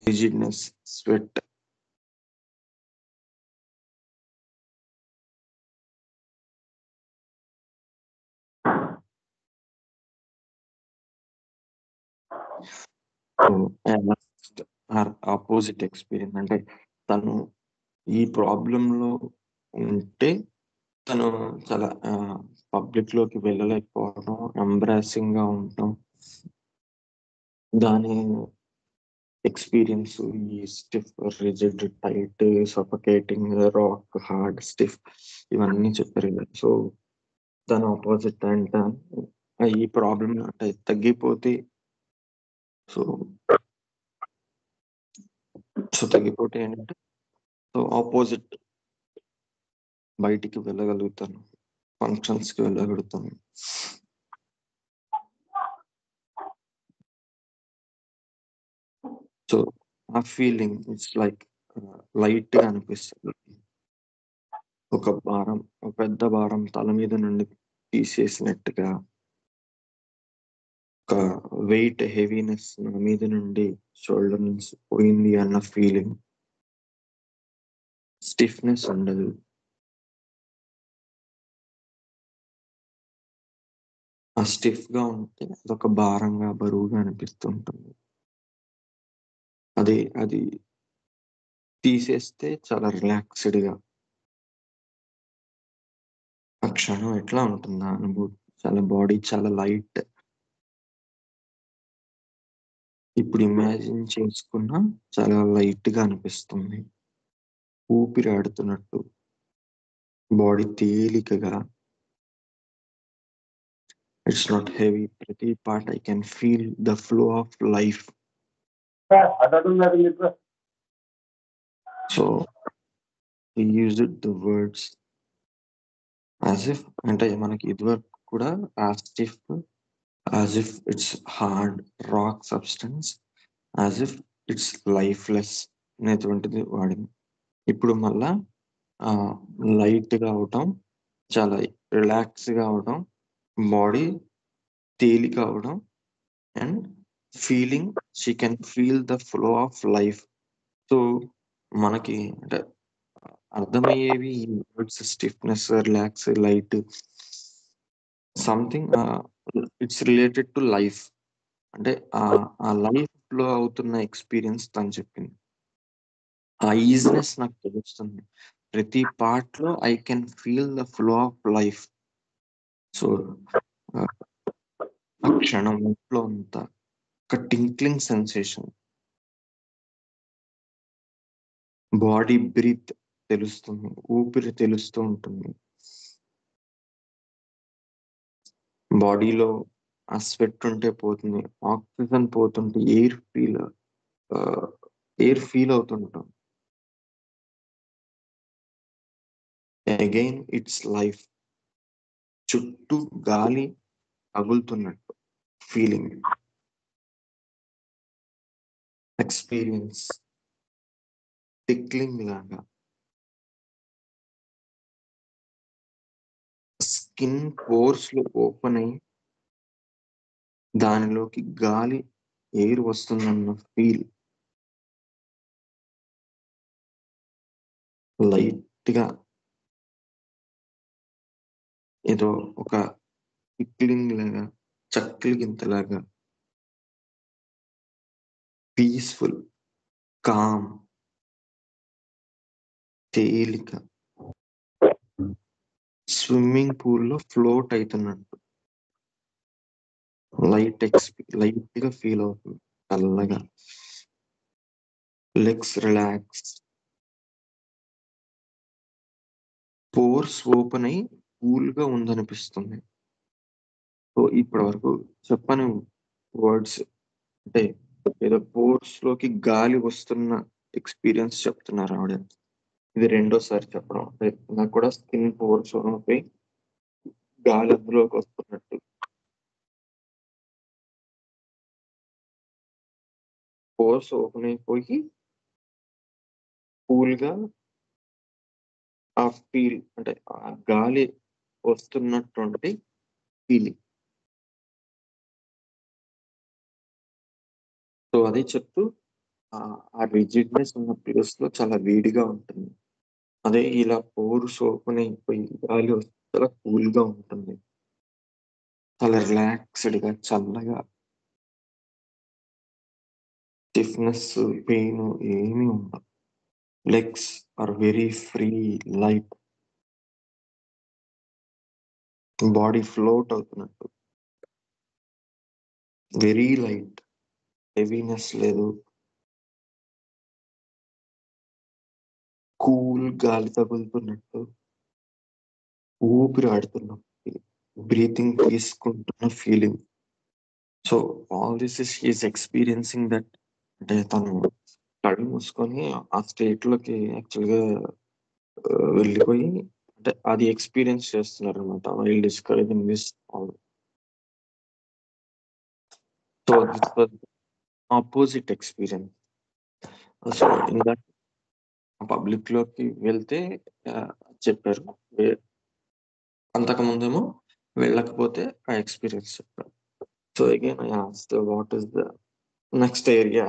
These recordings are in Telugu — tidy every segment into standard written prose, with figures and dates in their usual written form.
rigidness, sweat. ఆపోజిట్ ఎక్స్పీరియన్స్ అంటే తను ఈ ప్రాబ్లంలో ఉంటే తను చాలా పబ్లిక్ లోకి వెళ్ళలేకపోవడం, ఎంబ్రాసింగ్ గా ఉండటం, దాని ఎక్స్పీరియన్స్ ఈ stiff, rigid, tight, suffocating, rock, hard, stiff ఇవన్నీ చెప్పారు కదా. సో దాని ఆపోజిట్ అంట ఈ ప్రాబ్లం అంటే తగ్గిపోతే సో తగ్గిపోతే ఏంటంటే సో ఆపోజిట్ బయటికి వెళ్ళగలుగుతాను, ఫంక్షన్స్ కి వెళ్ళగలుగుతాను. సో ఆ ఫీలింగ్ ఇట్స్ లైక్ లైట్ గా అనిపిస్తుంది. ఒక పెద్ద భారం తల మీద నుండి తీసేసినట్టుగా, ఒక వెయిట్, హెవీనెస్ నా మీద నుండి షోల్డర్ నుంచి పోయింది అన్న ఫీలింగ్. స్టిఫ్నెస్ ఉండదు. ఆ స్టిఫ్ గా ఉంటే అదొక భారంగా, బరువుగా అనిపిస్తుంటుంది. అది తీసేస్తే చాలా రిలాక్స్డ్ గా ఆ క్షణం ఎట్లా ఉంటుంది ఆ అనుభూతి, చాలా బాడీ చాలా లైట్. ఇప్పుడు ఇమాజిన్ చేసుకున్నా చాలా లైట్ గా అనిపిస్తుంది. ఊపిరి ఆడుతున్నట్టు, బాడీ తేలికగా. It's not heavy. ప్రతి part I can feel the flow of life. So he used the words as if అంటే మనకి ఇదివరకు కూడా as if it's hard rock substance, as if it's lifeless అనేటువంటిది వాడింది. ఇప్పుడు మళ్ళా లైట్ గా అవటం, చాలా రిలాక్స్ గా అవటం, బాడీ తేలిక అవడం, and feeling she can feel the flow of life. So మనకి అంటే అర్థమయ్యేవి words stiffness, relax, light, something it's related to life. అంటే ఆ లైఫ్ లో అవుతున్న ఎక్స్పీరియన్స్ తను చెప్పింది. ఆ ఈజినెస్ నాకు తెలుస్తుంది. ప్రతి పార్ట్ లో I can feel the flow of life. So ఆ క్షణం ఇంట్లో అంతా ఒక టింక్లింగ్ సెన్సేషన్, బాడీ బ్రీత్ తెలుస్తుంది, ఊపిరి తెలుస్తూ ఉంటుంది, బాడీలో ఆ స్వెట్ ఉంటే పోతుంది, ఆక్సిజన్ పోతుంటే ఎయిర్ ఫీల్ అవుతుంటాం. Again it's life. చుట్టూ గాలి తగులుతున్నట్టు ఫీలింగ్, ఎక్స్పీరియన్స్, టిక్లింగ్ లాగా. స్కిన్ పోర్స్ లో ఓపెన్ అయ్యి దానిలోకి గాలి, ఎయిర్ వస్తుందన్న ఫీల్. లైట్ గా ఏదో ఒక టిక్లింగ్ లాగా, చక్కలి గింతలాగా, పీస్ఫుల్, కామ్, తేలిక, స్విమ్మింగ్ పూల్లో ఫ్లోట్ అవుతున్నట్టు లైట్ గా ఫీల్ అవుతుంది. చల్లగా, లెగ్స్ రిలాక్స్, పోర్స్ ఓపెన్ అయి కూల్ గా ఉందనిపిస్తుంది. సో ఇప్పటి వరకు చెప్పని వర్డ్స్ అంటే ఏదో పోర్స్ లోకి గాలి వస్తున్న ఎక్స్పీరియన్స్ చెప్తున్నారు ఆవిడ. ఇది రెండోసారి చెప్పడం. నాకు కూడా స్కిన్ పోర్స్ అయిపోయి గాలి అందులోకి వస్తున్నట్టు, పోర్స్ ఓపెన్ అయిపోయి కూల్ గా ఆ ఫీల్ అంటే ఆ గాలి వస్తున్నటువంటి ఫీలింగ్. సో అది చెప్తూ ఆ రిజిడ్‌నెస్ ఉన్న ప్లేస్‌లో చాలా వేడిగా ఉంటుంది. అదే ఇలా పోర్స్ ఓపెన్ అయిపోయి గాలి వస్తే చాలా కూల్‌గా ఉంటుంది. చాలా రిలాక్స్‌డ్‌గా, చల్లగా, స్టిఫ్‌నెస్, పెయిన్ ఏమీ ఉండవు. Legs are very free, light. Body float అవుతున్నట్టు. Very light. హెవీనెస్ లేదు. కూల్ గాలి తగులుతున్నట్టు. ఊపిరి ఆడుతున్నట్టు. బ్రీతింగ్ తీసుకుంటున్న feeling. So, all this is experiencing that. అంటే తను కళ్ళు మూసుకొని ఆ స్టేట్‌లోకి యాక్చువల్‌గా వెళ్ళిపోయి అంటే అది ఎక్స్‌పీరియన్స్ చేస్తున్నారనమాట. While describing this all. So, this was opposite experience. So, ఇందాక పబ్లిక్‌లోకి వెళ్తే ఆహ్, చెప్పారు. వె అంతకుముందేమో వెళ్ళకపోతే ఆ ఎక్స్‌పీరియన్స్ చెప్పారు. So, again I asked what is the next area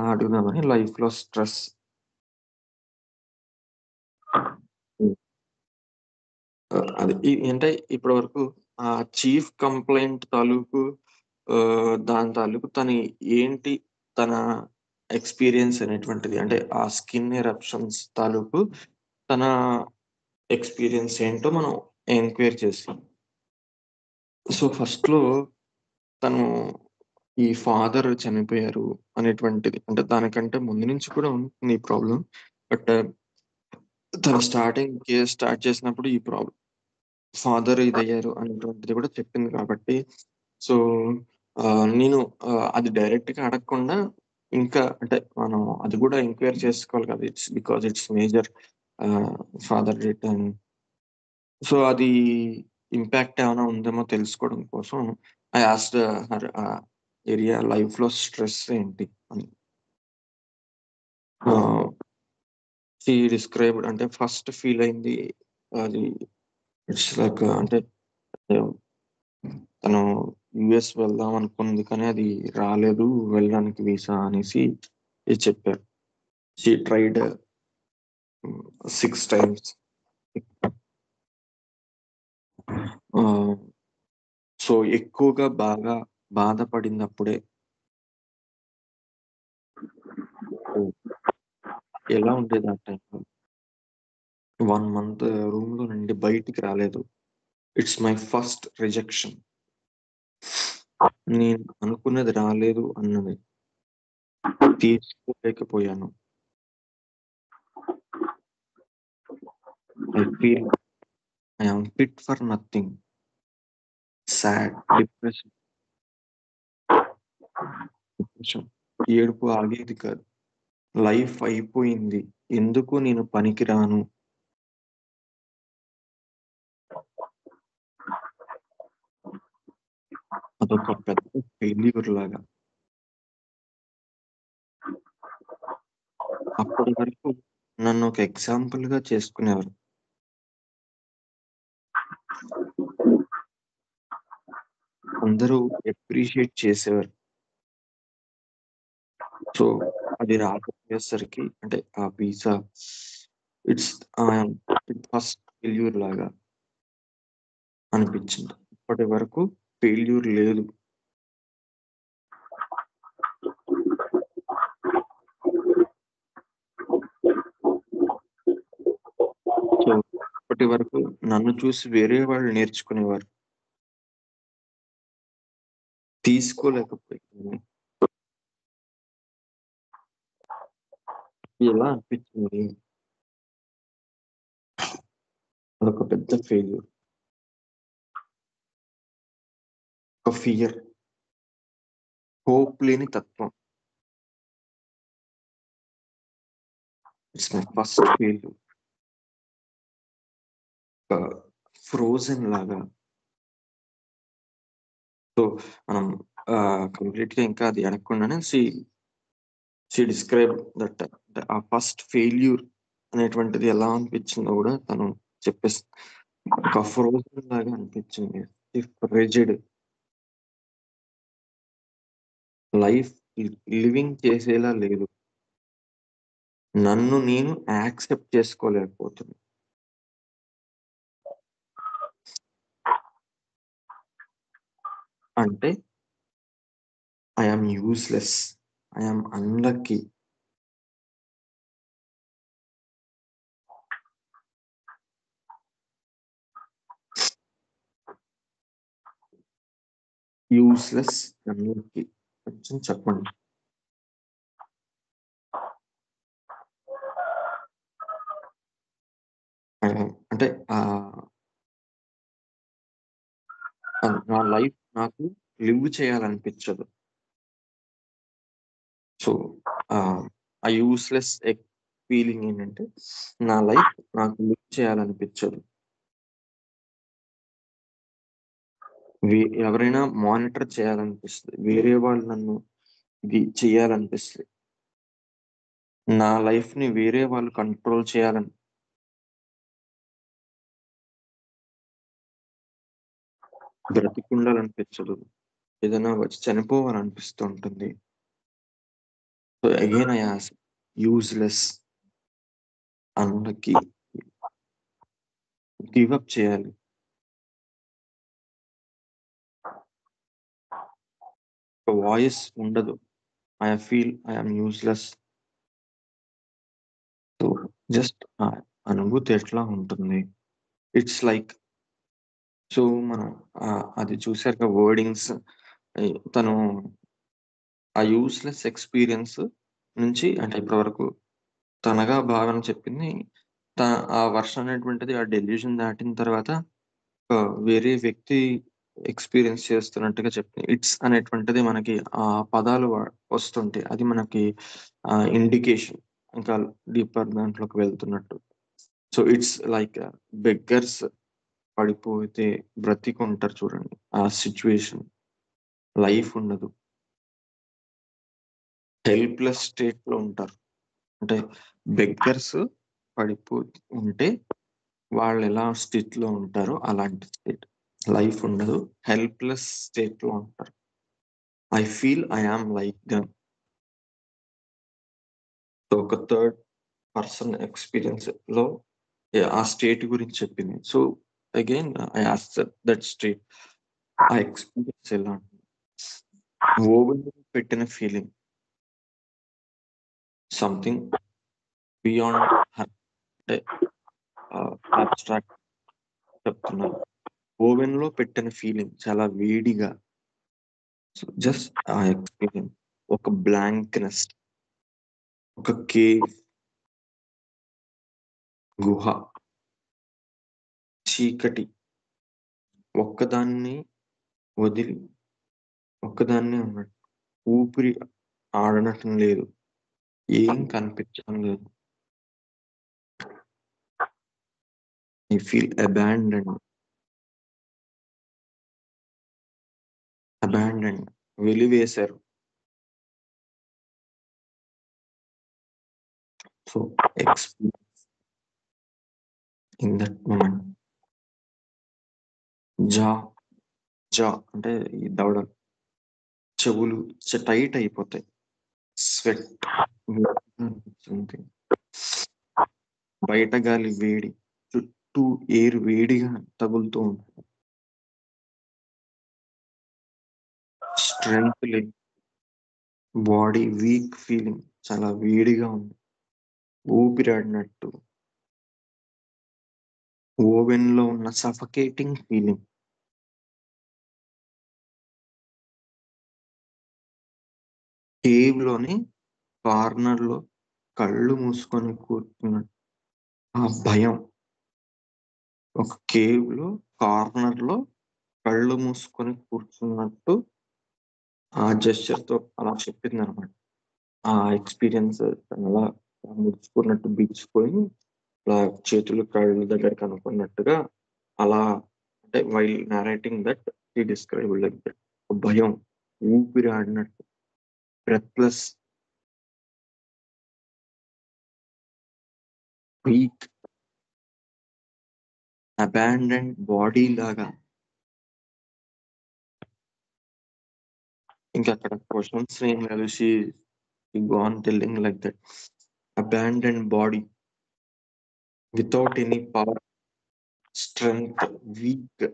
అడుగుదామని లైఫ్‌లో స్ట్రెస్. హ్మ్. అది అంటే ఇప్పటి వరకు చీఫ్ కంప్లెయింట్ తాలూకు దాని తాలూకు తను ఏంటి తన ఎక్స్‌పీరియన్స్ అనేటువంటిది అంటే ఆ స్కిన్ ఎరప్షన్స్ తాలూకు తన ఎక్స్‌పీరియన్స్ ఏంటో మనం ఎంక్వైరీ చేసాం. సో, ఫస్ట్‌లో తను ఈ ఫాదర్ చనిపోయారు అనేటువంటిది అంటే దానికంటే ముందు నుంచి కూడా ఉంది ఈ ప్రాబ్లమ్. బట్ తను స్టార్టింగ్ కేస్ స్టార్ట్ చేసినప్పుడు ఈ ఫాదర్ ఇదయ్యారు అనేటువంటిది కూడా చెప్పింది కాబట్టి, సో, నేను అది డైరెక్ట్‌గా అడగకుండా ఇంకా అంటే మనం అది కూడా ఎంక్వైరీ చేసుకోవాలి కదా! ఇట్స్ మేజర్ ఆహ్, ఫాదర్ డెత్ అని. సో, అది ఇంపాక్ట్ ఏమైనా ఉందేమో తెలుసుకోవడం కోసం ఐ ఆస్క్డ్ హర్ ఏరియా లైఫ్‌లో స్ట్రెస్ ఏంటి అని. ఆహ్, షీ డిస్క్రైబ్డ్ అంటే ఫస్ట్ ఫీల్ అయింది అది ఇట్స్ లైక్ అంటే తను యూఎస్ వెళ్దాం అనుకుంది కానీ అది రాలేదు వెళ్ళడానికి వీసా అనేసి చెప్పారు. She tried 6 times. ఆహ్, సో, ఎక్కువగా బాగా బాధపడిందప్పుడే. హ్మ్. ఎలా ఉండేది ఆ టైంలో? 1 మంత్ రూమ్‌లో నుండి బయటికి రాలేదు. It's my first rejection. నేను అనుకున్నది రాలేదు అన్నది. తీర్చుకోలేకపోయాను. I feel I am fit for nothing. Sad, depression. ఏడుపు ఆగేది కాదు. లైఫ్ అయిపోయింది. ఎందుకు నేను పనికిరాను. అదొక పెద్ద ఫెయిల్యూర్ లాగా. అప్పటి వరకు నన్ను ఒక ఎగ్జాంపుల్‌గా చేసుకునేవారు. అందరూ అప్రిషియేట్ చేసేవారు. సో, అది రాకపోయేసరికి అంటే ఆ వీసా ఇట్స్ ఆహ్, ఫస్ట్ ఫెయిల్యూర్ లాగా అనిపించింది. ఇప్పటి వరకు ఫెయిల్యూర్ లేదు. సో, ఇప్పటి వరకు నన్ను చూసి వేరే వాళ్ళు నేర్చుకునేవారు. తీసుకోలేకపోయాను. ఎలా అనిపించింది? అదొక పెద్ద ఫెయిల్యూర్. ఒక ఫియర్, హోప్ లేని తత్వం. It's my first failure. ఆహ్, ఫ్రోజెన్ లాగా. సో, మనం కంప్లీట్‌గా ఇంకా అది అడగకుండానే షీ డిస్క్రైబ్డ్ దట్ ఆ ఫస్ట్ ఫెయిల్యూర్ అనేటువంటిది ఎలా అనిపించిందో గూడా తను చెప్పేసి ఒక ఫ్రోజన్ లాగా అనిపించింది. రిజిడ్. లైఫ్ లివింగ్ చేసేలా లేదు. నన్ను నేను యాక్సెప్ట్ చేసుకోలేకపోతున్నా. అంటే I am useless. I am unlucky. Useless, unlucky. కొంచెం చెప్పండి. అంటే ఆహ్, నా లైఫ్ నాకు లివ్ చేయాలనిపించదు. సో, ఆ యూజ్‌లెస్ ఫీలింగ్ ఏంటంటే, నా లైఫ్ నాకు లివ్ చేయాలనిపించదు. వే ఎవరైనా మానిటర్ చేయాలనిపిస్తది. వేరే వాళ్ళు నన్ను ఇది చేయాలనిపిస్తది. నా లైఫ్‌ని వేరే వాళ్ళు కంట్రోల్ చేయాలని బ్రతికుండాలనిపించదు. ఏదైనా వచ్చి చనిపోవాలనిపిస్తూ ఉంటుంది. So, again I ask useless, unlucky, give up చేయాలి. ఒక వాయిస్ ఉండదు. I feel I yam useless. So, just ఆ అనుభూతి ఎట్లా ఉంటుంది? ఇట్స్ లైక్ సో, మనం అది చూసారుగా వర్డింగ్స్ తను ఆ యూజ్‌లెస్ ఎక్స్‌పీరియన్స్ నుంచి అంటే ఇప్పటివరకు తనగా భావన చెప్పింది. త ఆ వర్షన్ అనేటువంటిది ఆ డెల్యూషన్ దాటిన తర్వాత వేరే వ్యక్తి ఎక్స్‌పీరియన్స్ చేస్తున్నట్టుగా చెప్పింది. ఇట్స్ అనేటువంటిది మనకి ఆ పదాలు వస్తుంటాయి. అది మనకి ఇండికేషన్ ఇంకా డీపర్ దాంట్లోకి వెళ్తున్నట్టు. సో, ఇట్స్ లైక్ బెగ్గర్స్ పడిపోతే బ్రతికుంటారు చూడండి. ఆ సిట్యుయేషన్. లైఫ్ ఉండదు. హెల్ప్‌లెస్ స్టేట్‌లో ఉంటారు. అంటే బెగ్గర్స్ పడిపో ఉంటే వాళ్ళెలా స్థితిలో ఉంటారో అలాంటి స్టేట్. లైఫ్ ఉండదు. హెల్ప్‌లెస్ స్టేట్‌లో ఉంటారు. I feel I yam like them. So, ఒక థర్డ్ పర్సన్ ఎక్స్‌పీరియన్స్‌లో ఆ స్టేట్ గురించి చెప్పింది. So, again I asked that state. ఆ ఎక్స్‌పీరియన్స్ ఎలా ఓవెన్‌లో పెట్టిన ఫీలింగ్. సంథింగ్ బియాండ్ హర్ అంటే అబ్స్ట్రాక్ట్ చెప్తున్నాను. ఓవెన్‌లో పెట్టిన ఫీలింగ్ చాలా వేడిగా. సో, జస్ట్ ఆ ఎక్స్‌పీరియన్స్. ఒక బ్లాంక్‌నెస్, ఒక కేవ్, గుహ, చీకటి, ఒక్కదాన్ని వదిలి ఒక్కదాన్నే ఉన్నట్టు. ఊపిరి ఆడనటం లేదు. ఏం కనిపించడం లేదు. I feel abandoned. అబాండన్డ్. వెలివేశారు. So, experience in that moment. జా, జా అంటే ఈ దవడలు, చెవులు టైట్ అయిపోతాయి. స్వెట్ అనిపిస్తుంది. బయట గాలి వేడి. చుట్టూ ఎయిర్ వేడిగా తగులుతూ ఉంటుంది. స్ట్రెంగ్త్ లేదు. Body weak feeling. చాలా వేడిగా ఉంది. ఊపిరాడినట్టు. ఓవెన్‌లో ఉన్న సఫకేటింగ్ ఫీలింగ్. కేవ్‌లోని కార్నర్‌లో కళ్ళు మూసుకొని కూర్చున్నట్టు. ఆ భయం. ఒక కేవ్‌లో కార్నర్‌లో కళ్ళు మూసుకొని కూర్చున్నట్టు ఆ జెస్చర్‌తో అలా చెప్పిందనమాట. ఆ ఎక్స్‌పీరియన్స్ తనలా ముడుచుకున్నట్టు బిగిసిపోయి, అలా చేతులు కళ్ళ దగ్గరికి అనుకున్నట్టుగా అలా అంటే while narrating that she described like that. భయం, ఊపిరి ఆడినట్టు, బ్రెత్‌లెస్, వీక్, అబాండన్డ్ బాడీ లాగా ఇంకా అక్కడ క్వశ్చన్స్ ఏం లేదు. She gone telling like that abandoned body without any power, strength, weak,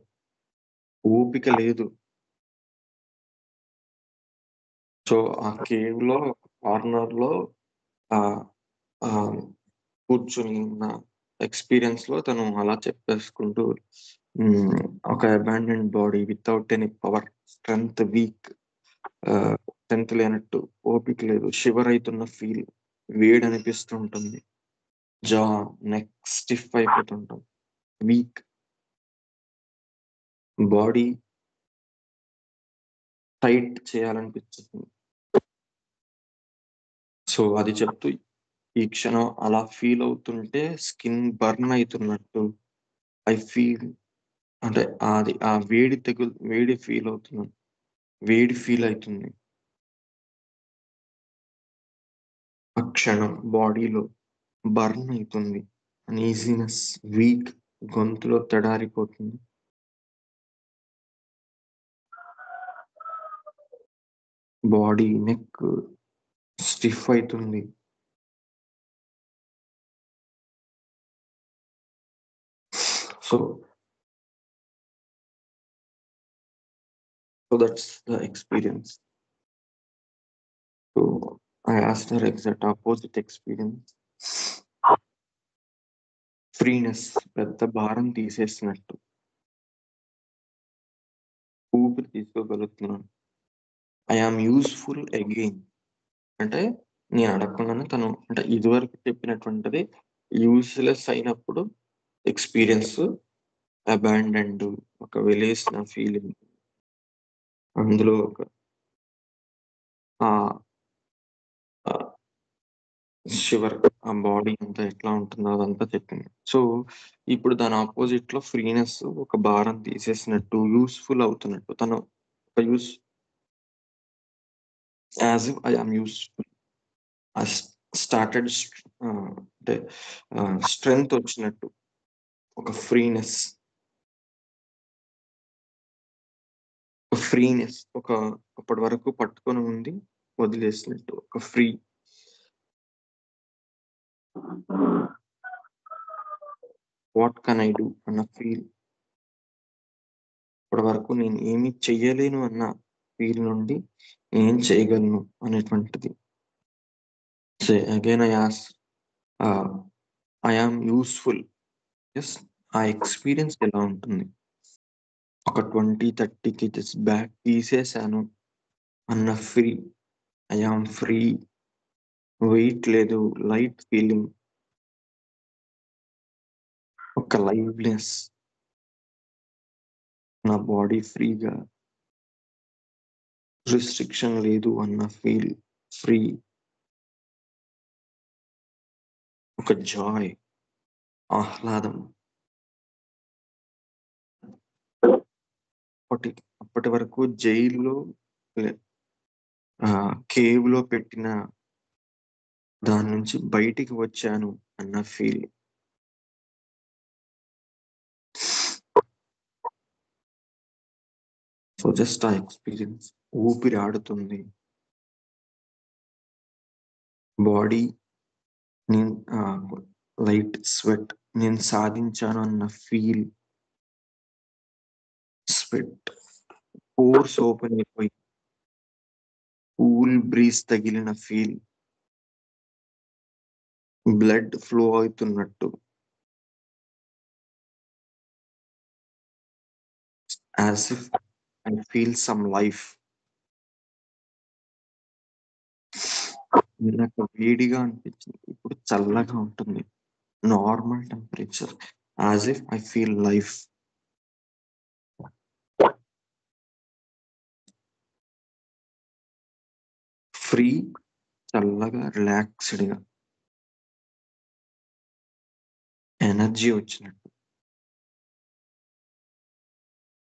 ఓపిక లేదు. సో ఆ కేవ్ లో కార్నర్ లో ఆ ఆ కూర్చుని ఉన్న ఎక్స్పీరియన్స్ లో తను అలా చెప్పేసుకుంటూ ఒక abandoned body without any power, strength weak, strength లేనట్టు, ఓపిక లేదు, షివర్ అవుతున్న ఫీల్, వేడి అనిపిస్తుంటుంది, జా నెక్ స్టిఫ్ అయిపోతుంటాం, వీక్ బాడీ టైట్ చేయాలనిపిస్తుంది. సో అది చెప్తూ ఈ క్షణం అలా ఫీల్ అవుతుంటే స్కిన్ బర్న్ అవుతున్నట్టు ఐ ఫీల్, అంటే అది ఆ వేడి ఫీల్ అవుతున్నాను, వేడి ఫీల్ అవుతుంది ఆ క్షణం, బాడీలో బర్న్ అవుతుంది, అన్ఈజీనెస్, వీక్, గొంతులో తడారిపోతుంది, బాడీ నెక్ స్టిఫ్ అవుతుంది. So that's the experience. So I asked her exact opposite experience. Freeness, పెద్ద భారం తీసేసినట్టు, ఊపిరి తీసుకోగలుగుతున్నాను. ఐ ఆమ్ యూస్ఫుల్ అగైన్, అంటే నేను అడగకుండానే తను, అంటే ఇదివరకు చెప్పినటువంటిది యూస్లెస్ అయినప్పుడు ఎక్స్పీరియన్స్, అబాండన్డ్, ఒక వెలేసిన ఫీలింగ్, అందులో ఒక షివర్, ఆ బాడీ అంతా ఎట్లా ఉంటుందో అదంతా చెప్పింది. సో ఇప్పుడు దాని ఆపోజిట్ లో ఫ్రీనెస్, ఒక భారం తీసేసినట్టు, యూస్ఫుల్ అవుతున్నట్టు, తను ఒక use, as if I am useful, started, అంటే స్ట్రెంగ్త్ వచ్చినట్టు, ఒక ఫ్రీనెస్, ఒక అప్పటి వరకు పట్టుకొని ఉంది వదిలేసినట్టు, ఒక free. What can I do అన్న ఫీల్, ఇప్పటి వరకు నేను ఏమి చెయ్యలేను అన్న ఫీల్ నుండి ఏం చేయగలను అనేటువంటిది. Again I as, I am useful, yes, ఆ ఎక్స్పీరియన్స్ ఎలా ఉంటుంది, ఒక 20-30 కేజెస్ బ్యాక్ తీసేసాను అన్న free, I am free, weight లేదు, లైట్ ఫీలింగ్, ఒక లైవ్నెస్, నా బాడీ ఫ్రీగా, రిస్ట్రిక్షన్ లేదు అన్న ఫీల్, ఫ్రీ, ఒక జాయ్, ఆహ్లాదం. అప్పటి వరకు జైల్లో, కేవ్ లో పెట్టిన దాని నుంచి బయటికి వచ్చాను అన్న ఫీల్. సో జస్ట్ ఆ ఎక్స్పీరియన్స్, ఊపిరి ఆడుతుంది, బాడీ, నేను లైట్ స్వెట్, నేను సాధించాను అన్న ఫీల్, స్వెట్, పోర్స్ ఓపెన్ అయిపోయి కూల్ బ్రీజ్ తగిలిన ఫీల్, బ్లడ్ ఫ్లో అవుతున్నట్టు, as if I feel some life. నాకు వేడిగా అనిపించింది, ఇప్పుడు చల్లగా ఉంటుంది, normal temperature, as if I feel life. Free, చల్లగా, రిలాక్స్డ్గా, ఎనర్జీ వచ్చినట్టు.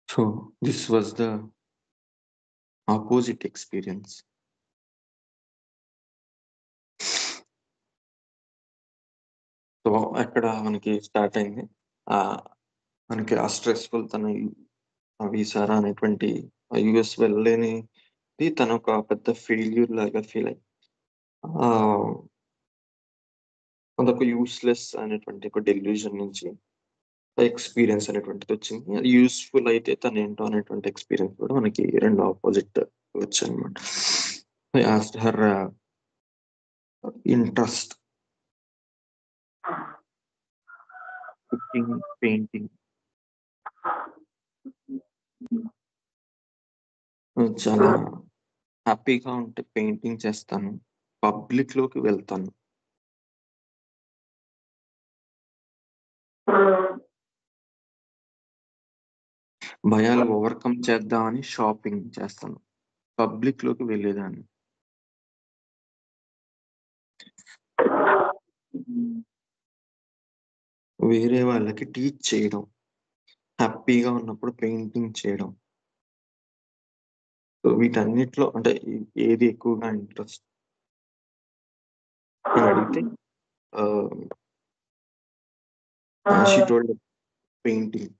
So this was the opposite experience. So అక్కడ మనకి స్టార్ట్ అయింది, ఆ మనకి ఆ స్ట్రెస్ఫుల్, తన వీసా అనేటువంటి యుఎస్ వెళ్ళలేని తనొక పెద్ద ఫెయిల్యూర్ లాగా ఫీల్ అయ్యి ఆహ్, అదొక యూజ్‌లెస్ అనేటువంటి ఒక డెల్యూజన్ నుంచి ఎక్స్‌పీరియన్స్ అనేటువంటిదొచ్చింది. అది యూజ్‌ఫుల్ అయితే తనేంటో అనేటువంటి ఎక్స్‌పీరియన్స్ కూడా మనకి 2 ఆపోజిట్ వచ్చాయన్నమాట. I asked her interest, cooking, painting. చాలా హ్యాపీగా ఉంటే పెయింటింగ్ చేస్తాను. పబ్లిక్‌లోకి వెళ్తాను. భయాలు ఓవర్‌కమ్ చేద్దామని షాపింగ్ చేస్తాను. పబ్లిక్‌లోకి వెళ్ళేదాన్ని. వేరే వాళ్ళకి టీచ్ చేయడం. హ్యాపీగా ఉన్నప్పుడు పెయింటింగ్ చేయడం. సో, వీటన్నిటిలో అంటే ఏది ఎక్కువగా ఇంట్రెస్ట్ అని అడిగితే ఆహ్, షీ టోల్డ్ పెయింటింగ్.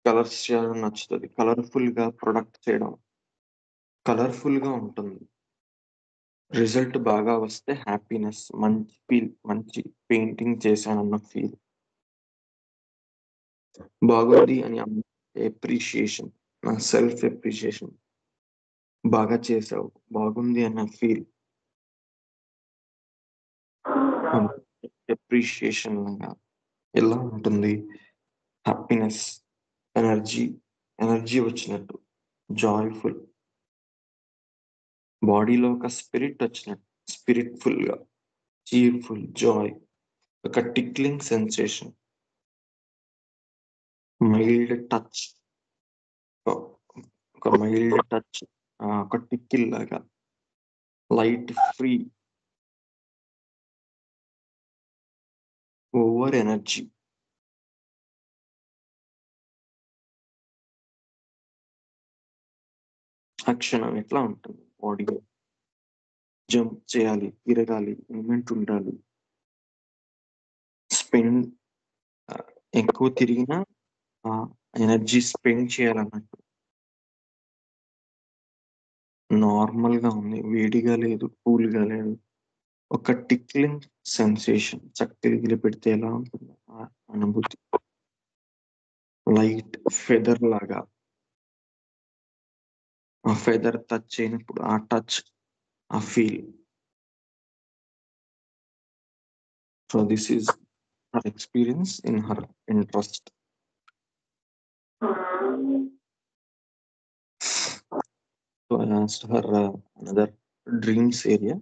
కలర్స్ చేయడం నచ్చుతది. కలర్‌ఫుల్‌గా ప్రొడక్ట్ చేయడం. కలర్‌ఫుల్‌గా ఉంటుంది. రిజల్ట్ బాగా వస్తే హ్యాపీనెస్. మంచి పెయింటింగ్ చేశానన్న ఫీల్. బాగుంది అని అప్రిషియేషన్. నా సెల్ఫ్ అప్రిషియేషన్. బాగా చేశావు. బాగుంది అన్న ఫీల్. హ్మ్. అప్రిషియేషన్ లాగా ఎలా ఉంటుంది? హ్యాపీనెస్, ఎనర్జీ, ఎనర్జీ వచ్చినట్టు. జాయ్‌ఫుల్. బాడీలో ఒక స్పిరిట్ వచ్చినట్టు. స్పిరిట్‌ఫుల్‌గా, చీర్‌ఫుల్, జాయ్. ఒక టిక్లింగ్ సెన్సేషన్. Mild touch. ఒ ఒక మైల్డ్ టచ్. ఒక టిక్కిల్ లాగా. Light free. Over energy. ఆ క్షణం ఎట్లా ఉంటుంది బాడీ? జంప్ చేయాలి, తిరగాలి, మూవ్‌మెంట్ ఉండాలి. స్పెండ్ ఆహ్, ఎక్కువ తిరిగినా ఎనర్జీ స్పెండ్ చేయాలన్నట్టు. నార్మల్‌గా ఉంది. వేడిగా లేదు, కూల్‌గా లేదు. ఒక టిక్లింగ్ సెన్సేషన్. చక్కగిలి పెడితే ఎలా ఉంటుందో ఆ అనుభూతి. లైట్ ఫెదర్ లాగా. ఆ ఫెదర్ టచ్ అయినప్పుడు ఆ టచ్, ఆ feel. So, this is her experience in her interest. So I asked her another dreams area.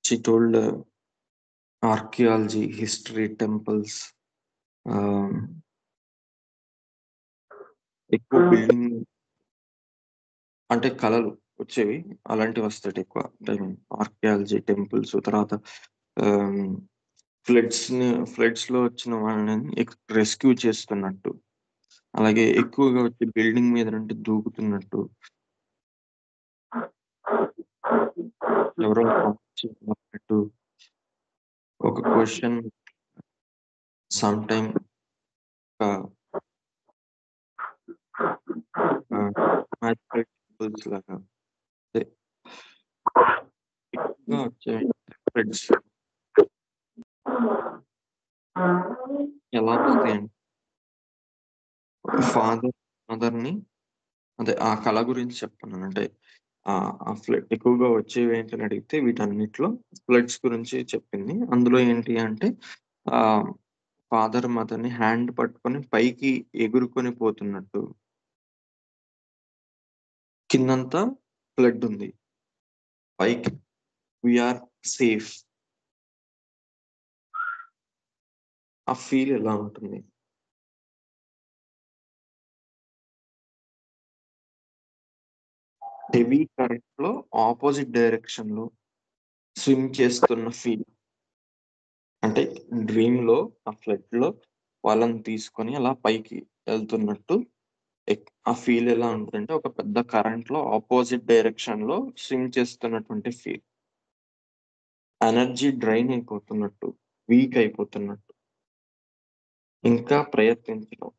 She told archaeology, history, temples, ఎక్కువ బిల్డింగ్ అంటే కళలు వచ్చేవి. అలాంటివొస్తాయట ఎక్కువ. అంటే ఆర్కియాలజీ, టెంపుల్స్ తర్వాత ఆహ్, ఫ్లడ్స్‌లో వచ్చిన వాళ్ళని రెస్క్యూ చేస్తున్నట్టు. అలాగే ఎక్కువగా వచ్చి బిల్డింగ్ మీద నుండి దూకుతున్నట్టు. ఎవరో వచ్చి అన్నట్టు ఒక క్వెషన్ సమ్ టైమ్ ఆహ్, ఆహ్, మ్యాజికల్ సింబల్స్ లాగా అదే ఎక్కువగా వచ్చేవి ఫ్లడ్స్. ఎలా వస్తాయంటే ఫాదర్, మదర్‌ని అదే ఆ కళ గురించి చెప్తున్నాను. అంటే ఆ ఫ్లడ్ ఎక్కువగా వచ్చేవేంటని అడిగితే వీటన్నిటిలో ఫ్లడ్స్ గురించి చెప్పింది. అందులో ఏంటి అంటే ఆహ్, ఫాదర్, మదర్‌ని హ్యాండ్ పట్టుకొని పైకి ఎగురుకొని పోతున్నట్టు. కిందంతా ఫ్లడ్ ఉంది. పైకి వి ఆర్ సేఫ్. ఆ ఫీల్ ఎలా ఉంటుంది? హెవీ కరెంట్‌లో అపోజిట్ డైరెక్షన్‌లో స్విమ్ చేస్తున్న ఫీల్. అంటే డ్రీమ్‌లో ఆ ఫ్లడ్‌లో వాళ్ళని తీసుకొని అలా పైకి ఎళ్తున్నట్టు ఆ ఫీల్ ఎలా ఉంటదంటే ఒక పెద్ద కరెంట్‌లో అపోజిట్ డైరెక్షన్‌లో స్విమ్ చేస్తున్నటువంటి ఫీల్. ఎనర్జీ డ్రైన్ అయిపోతున్నట్టు, వీక్ అయిపోతున్నట్టు. ఇంకా ప్రయత్నించడం.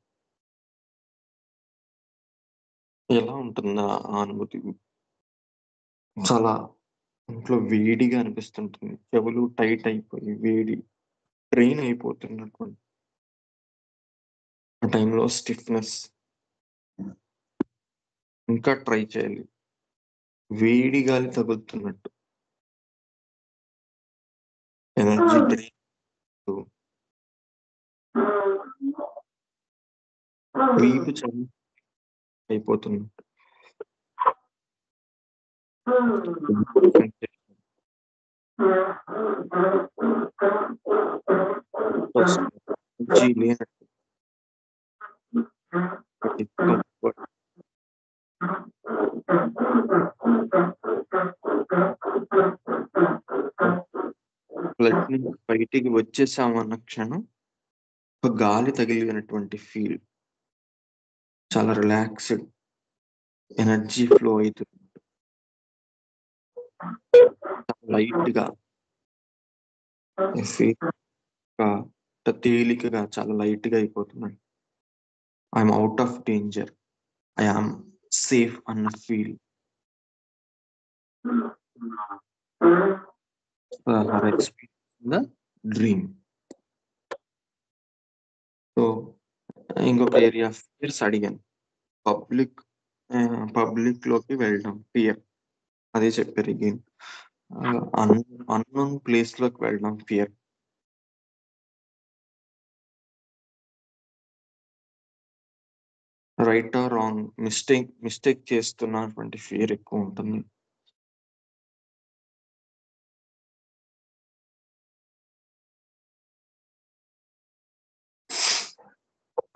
ఎలా ఉంటుందా ఆ అనుభూతి? చాలా ఇంట్లో వేడిగా అనిపిస్తుంటుంది. చెవులు టైట్ అయిపోయి వేడి ట్రైన్ అయిపోతున్నటువంటి ఆ టైంలో స్టిఫ్‌నెస్ ఇంకా ట్రై చేయాలి. వేడి గాలి తగులుతున్నట్టు. ఎనర్జీ డ్రైన్ వీపు చలి అయిపోతున్నట్టు. ఎనర్జీ లేనట్టు. డిస్కంఫర్ట్. బ్లడ్ నుంచి బయటికి వచ్చేసామన్న క్షణం ఒక గాలి తగిలినటువంటి ఫీల్. చాలా రిలాక్స్‌డ్. ఎనర్జీ ఫ్లో అయితుంది. లైట్‌గా తేలికగా చాలా లైట్‌గా అయిపోతున్నాను. I'm out of danger. I am safe అన్న feel. Her experience in the dream. So, ఇంకొక ఏరియా ఫియర్స్ అడిగాను. పబ్లిక్‌లోకి వెళ్ళడం ఫియర్. అదే చెప్పారు అగైన్. అన్నోన్ ప్లేస్‌లోకి వెళ్ళడం fear. Right or wrong mistake చేస్తున్నటువంటి ఫియర్ ఎక్కువుంటుంది.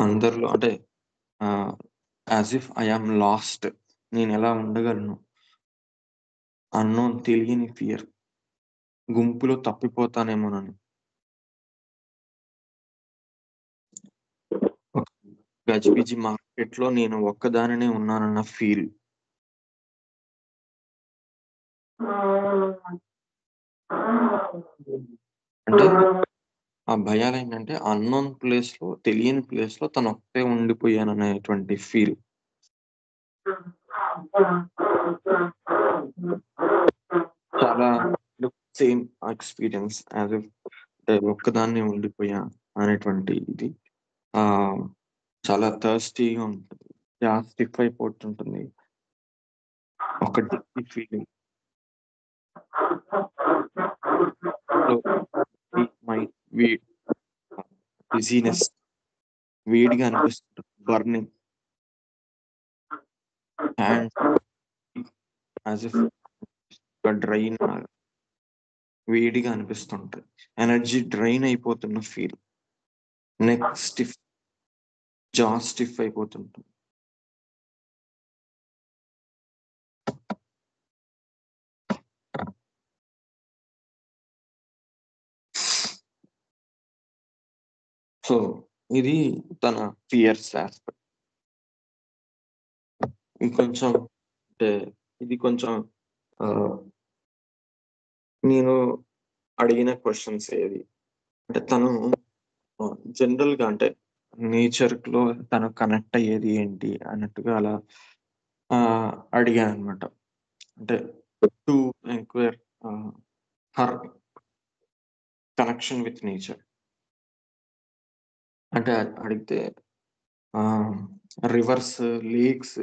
అందరిలో అంటే as if I am lost. నేనెలా ఉండగలను? అన్నోన్ తెలియని ఫియర్. గుంపులో తప్పిపోతానేమోనని. ఒక గజిబిజి మార్కెట్‌లో నేను ఒక్కదానినే ఉన్నానన్న ఫీల్. అంటే ఆ భయాలేంటంటే అన్నోన్ ప్లేస్‌లో, తెలియని ప్లేస్‌లో తనొక్కటే ఉండిపోయాననేటువంటి ఫీల్. చాలా సేమ్ ఎక్స్‌పీరియన్స్ యాస్ ఇఫ్ అంటే ఒక్కదాన్నే ఉండిపోయా అనేటువంటి ఇది. ఆహ్, చాలా థర్స్టీగా ఉంటుంది. స్టిఫ్ అయిపోతుంటుంది. ఒక డిప్పీ ఫీలింగ్. సో, మై వీ డిజీనెస్ వేడిగా అనిపిస్తుంటుంది. Burning hands as if drain వేడిగా అనిపిస్తుంటది. ఎనర్జీ డ్రైన్ అయిపోతున్న feel. Neck stiff, jaw stiff అయిపోతుంటుంది. సో, ఇది తన ఫియర్స్ యాస్పెక్ట్. ఇంకొంచెం అంటే ఇది కొంచెం ఆహ్, నేను అడిగిన క్వెషన్సే ఇది. అంటే తను జనరల్‌గా అంటే నేచర్‌లో తను కనెక్ట్ అయ్యేది ఏంటి అన్నట్టుగా అలా అడిగాననమాట. అంటే టు ఎంక్వైర్ ఆహ్, హర్ కనెక్షన్ విత్ నేచర్. అంటే అడిగితే ఆహ్, రివర్స్, లేక్స్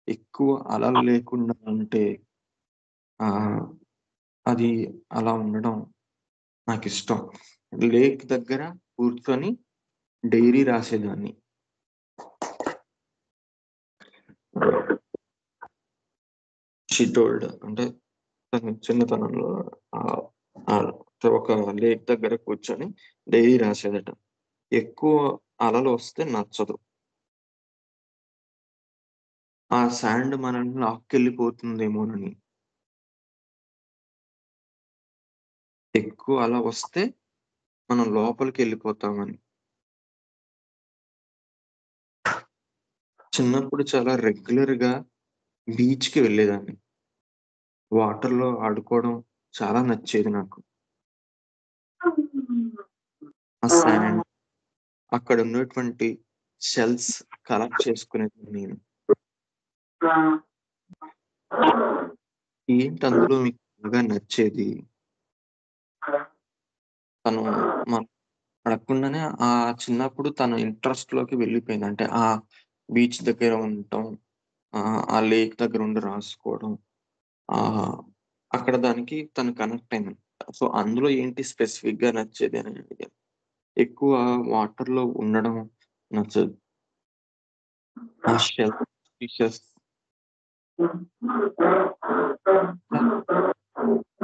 ఎక్కువ అలలు లేకుండా ఉంటే ఆహ్, అది అలా ఉండడం నాకిష్టం. లేక్ దగ్గర కూర్చొని డైరీ రాసేదాన్ని. షీ టోల్డ్ అంటే తను చిన్నతనంలో ఆహ్, ఆహ్, ఒక లేక్ దగ్గర కూర్చొని డైరీ రాసేదట. ఎక్కువ అలలొస్తే నచ్చదు. ఆ సాండ్ మనల్ని లాక్కెళ్ళిపోతుందేమోనని. ఎక్కువ అల వస్తే మనం లోపలికెళ్ళిపోతామని. చిన్నప్పుడు చాలా రెగ్యులర్‌గా బీచ్‌కి వెళ్ళేదాన్ని. వాటర్‌లో ఆడుకోవడం చాలా నచ్చేది నాకు. ఆ సాండ్, అక్కడున్నటువంటి షెల్స్ కలెక్ట్ చేసుకునేదాన్ని నేను. ఏంటి అందులో మీకు బాగా నచ్చేది? తను మనం అడగకుండానే చిన్నప్పుడు తన ఇంట్రెస్ట్‌లోకి వెళ్ళిపోయింది. అంటే బీచ్ దగ్గర ఉండటం, ఆ లేక్ దగ్గర ఉండి రాసుకోవడం. ఆహ్, అక్కడ దానికి తను కనెక్ట్ అయింది. సో, అందులో ఏంటి స్పెసిఫిక్‌గా నచ్చేది అని అడిగాను. ఎక్కువ వాటర్‌లో ఉండడం నచ్చదు. ఆ షెల్ ఫిషెస్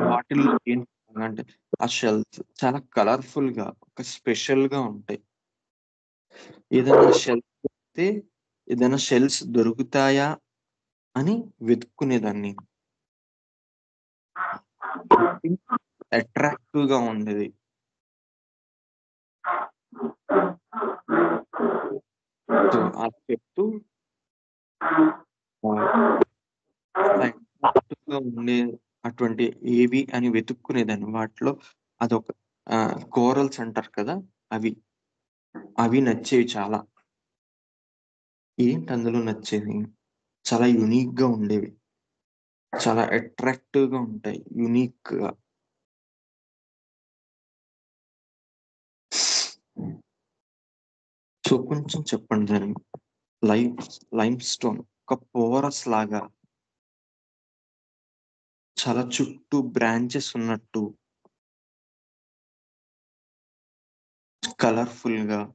వాటిల్లో ఏంటి అంటే ఆ షెల్స్ చాలా కలర్‌ఫుల్‌గా, ఒక స్పెషల్‌గా ఉంటాయి. ఏదైనా షెల్ దొరికితే ఏదైనా షెల్స్ దొరుకుతాయా అని వెతుక్కునేదాన్ని. అట్రాక్టివ్‌గా ఉండేది. సో, అలా చెప్తూ ఆహ్, చాలా అట్రాక్టివ్‌గా ఉండే అటువంటి ఏవి అని వెతుక్కునేదాన్ని. వాటిలో అదొక కోరల్స్ అంటారు కదా! అవి. అవి నచ్చేవి చాలా. ఏంటి అందులో నచ్చేవి? చాలా యూనిక్‌గా ఉండేవి. చాలా అట్రాక్టివ్‌గా ఉంటాయి. యూనిక్‌గా. సో, కొంచెం చెప్పండి దాని లైమ్ లైమ్ స్టోన్ ఒక పోరస్ లాగా చాలా చుట్టూ బ్రాంచెస్ ఉన్నట్టు కలర్‌ఫుల్‌గా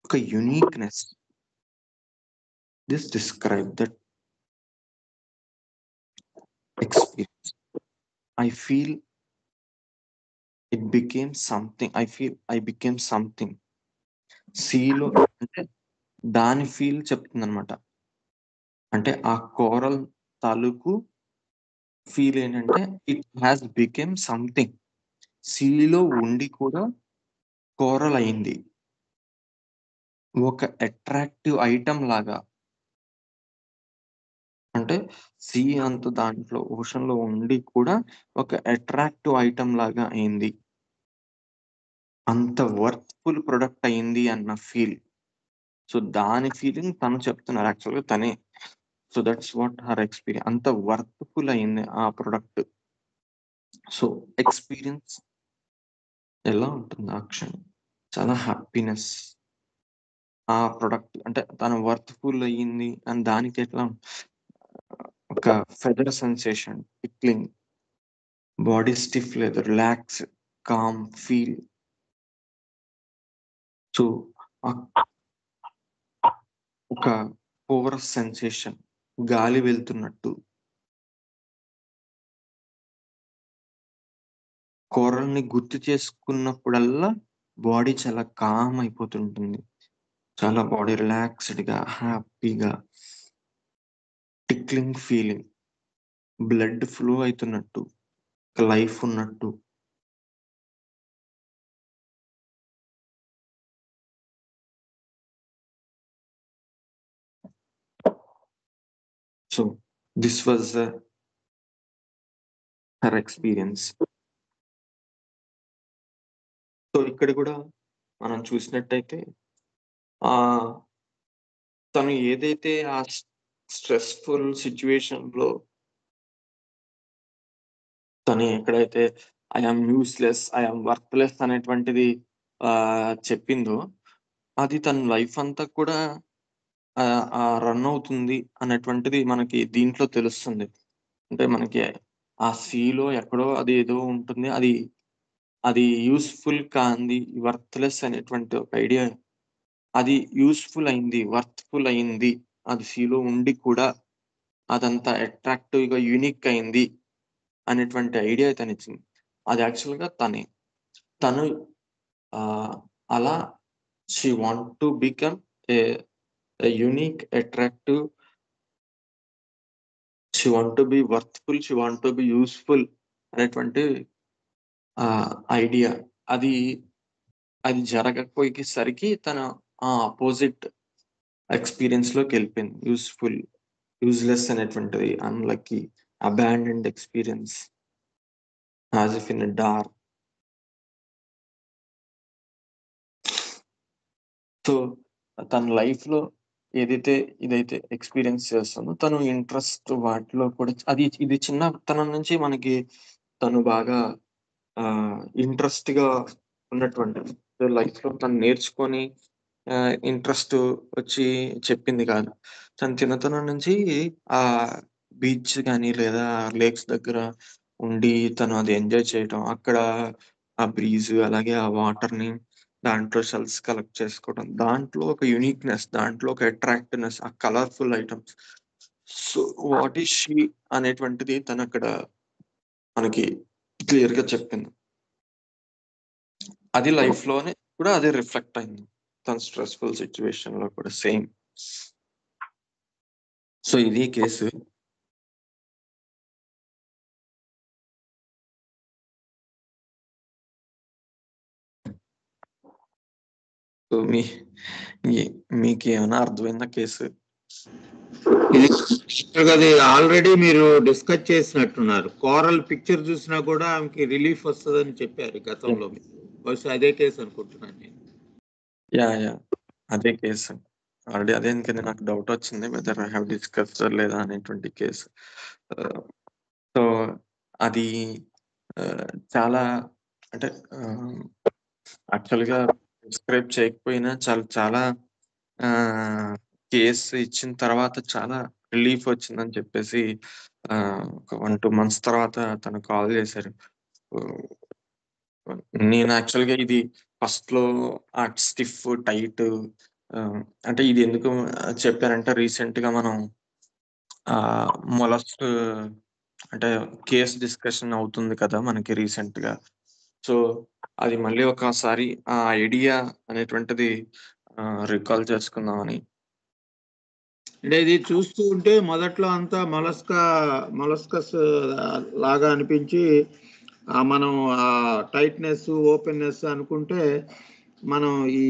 ఒక uniqueness. This describe that experience. I feel I became something. సీలో అంటే దాని ఫీల్ చెప్తుందనమాట. అంటే ఆ కోరల్ తాలూకు ఫీల్ ఏంటంటే ఇట్ హాస్ బికేమ్ సంథింగ్. సీలో ఉండి కూడా కోరల్ అయింది. ఒక అట్రాక్టివ్ ఐటెమ్ లాగా. అంటే సీ అంత దాంట్లో ఓషన్‌లో ఉండి కూడా ఒక అట్రాక్టివ్ ఐటెమ్ లాగా అయింది. అంత వర్త్‌ఫుల్ ప్రొడక్ట్ అయింది అన్న ఫీల్. సో, దాని ఫీలింగ్ తను చెప్తున్నారు. యాక్చువల్‌గా తనే. So, that's what her experience. అంత వర్త్‌ఫుల్ అయింది ఆ ప్రొడక్ట్. సో, ఎక్స్‌పీరియన్స్ ఎలా ఉంటుంది ఆ క్షణం? చాలా హ్యాపీనెస్. ఆ ప్రొడక్ట్ అంటే తను వర్త్‌ఫుల్ అయ్యింది అని దానికి ఎట్లా ఒక feather sensation, tickling, body stiff లేదు, రిలాక్స్, కామ్ ఫీల్. సో, ఆహ్, ఒక పోరస్ సెన్సేషన్ గాలి వెళ్తున్నట్టు. కోరల్‌ని గుర్తు చేసుకున్నప్పుడల్లా బాడీ చాలా కామ్ అయిపోతుంటుంది. చాలా బాడీ రిలాక్స్‌డ్‌గా, హ్యాపీగా, టిక్లింగ్ ఫీలింగ్, బ్లడ్ ఫ్లో అయితున్నట్టు, ఒక లైఫ్ ఉన్నట్టు. So, this was her experience. So, ఇక్కడ కూడా మనం చూసినట్టయితే ఆహ్, తను ఏదైతే ఆ స్ట్రెస్‌ఫుల్ సిట్యుయేషన్‌లో తను ఎక్కడైతే I am useless, I am worthless అనేటువంటిది చెప్పిందో, అది తన లైఫ్ అంతా కూడా రన్ అవుతుంది అనేటువంటిది మనకి దీంట్లో తెలుస్తుంది. అంటే మనకి ఆ సీలో ఎక్కడో అది ఏదో ఉంటుంది. అది అది యూజ్‌ఫుల్ కాంది, వర్త్‌లెస్ అనేటువంటి ఒక ఐడియా అది యూజ్‌ఫుల్ అయింది, వర్త్‌ఫుల్ అయింది. అది సీలో ఉండి కూడా అదంతా అట్రాక్టివ్‌గా, యూనిక్ అయింది అనేటువంటి ఐడియా తనిచ్చింది. అది యాక్చువల్‌గా తనే. తను ఆహ్, అలా she want to become a a unique, attractive, she want to be worthful, she want to be useful అనేటువంటి ఐడియా. అది, అది జరగకపోయేసరికి తను అపోజిట్ ఎక్స్‌పీరియన్స్‌లోకెళ్ళిపోయింది. యూజ్‌లెస్ అనేటువంటిది, unlucky, abandoned experience, as if in a dark. So, తన లైఫ్‌లో ఏదైతే ఇదైతే ఎక్స్‌పీరియన్స్ చేస్తుందో తను ఇంట్రెస్ట్ వాటిలో కూడా ఇది చిన్నతనం నుంచి మనకి తను బాగా ఇంట్రెస్ట్‌గా ఉన్నటువంటిది. లైఫ్‌లో తను నేర్చుకొని ఇంట్రెస్ట్ వచ్చి చెప్పింది కాదు. తను చిన్నతనం నుంచి బీచ్ గాని లేదా లేక్స్ దగ్గర ఉండి తను అది ఎంజాయ్ చేయటం. అక్కడ ఆ బ్రీజ్ అలాగే ఆ వాటర్‌ని దాంట్లో షెల్స్ కలెక్ట్ చేసుకోవడం. దాంట్లో ఒక యూనిక్‌నెస్, దాంట్లో ఒక అట్రాక్టివ్‌నెస్, ఆ colourful items. So, what is she అనేటువంటిది తనక్కడ మనకి క్లియర్‌గా చెప్పింది. అది లైఫ్‌లోనే కూడా అదే రిఫ్లెక్ట్ అయింది. తన స్ట్రెస్‌ఫుల్ సిట్యుయేషన్‌లో కూడా సేమ్. సో, ఇది కేసు. సో, మీకేమైనా అర్థమైందా కేసు? ఇది అది ఆల్రెడీ మీరు డిస్కస్ చేసినట్టున్నారు. కోరల్ పిక్చర్ చూసినా కూడా ఆమెకి రిలీఫ్ వస్తుందని చెప్పారు గతంలో. బహుశా అదే కేసు అనుకుంటున్నాను నేను. యాహ్! అదే కేసు. ఆల్రెడీ అదే ఎందుకంటే నాకు డౌట్ వచ్చింది. వెదర్ ఐ హావ్ డిస్కస్డ్ లేదా అనేటువంటి కేసు. సో, అది చాలా అంటే యాక్చువల్‌గా ప్రిస్క్రైబ్ చేయకపోయినా చాలా కేసు ఇచ్చిన తర్వాత చాలా రిలీఫ్ వచ్చిందని చెప్పేసి ఒక 1, 2 మంత్స్ తర్వాత తను కాల్ చేశారు. నేను యాక్చువల్‌గా ఇది ఫస్ట్‌లో స్టిఫ్, టైట్ అంటే ఇది ఎందుకు చెప్పానంటే రీసెంట్‌గా మనం మొలస్క్ అంటే కేస్ డిస్కషన్ అవుతుంది కదా! మనకి రీసెంట్‌గా. సో, అది మళ్ళీ ఒకసారి ఆ ఐడియా అనేటువంటిది రికాల్ చేసుకుందామని. అంటే ఇది చూస్తూ ఉంటే మొదట్లో అంతా మొలస్కస్ లాగా అనిపించి మనం ఆ టైట్నెస్, ఓపెన్‌నెస్ అనుకుంటే మనం ఈ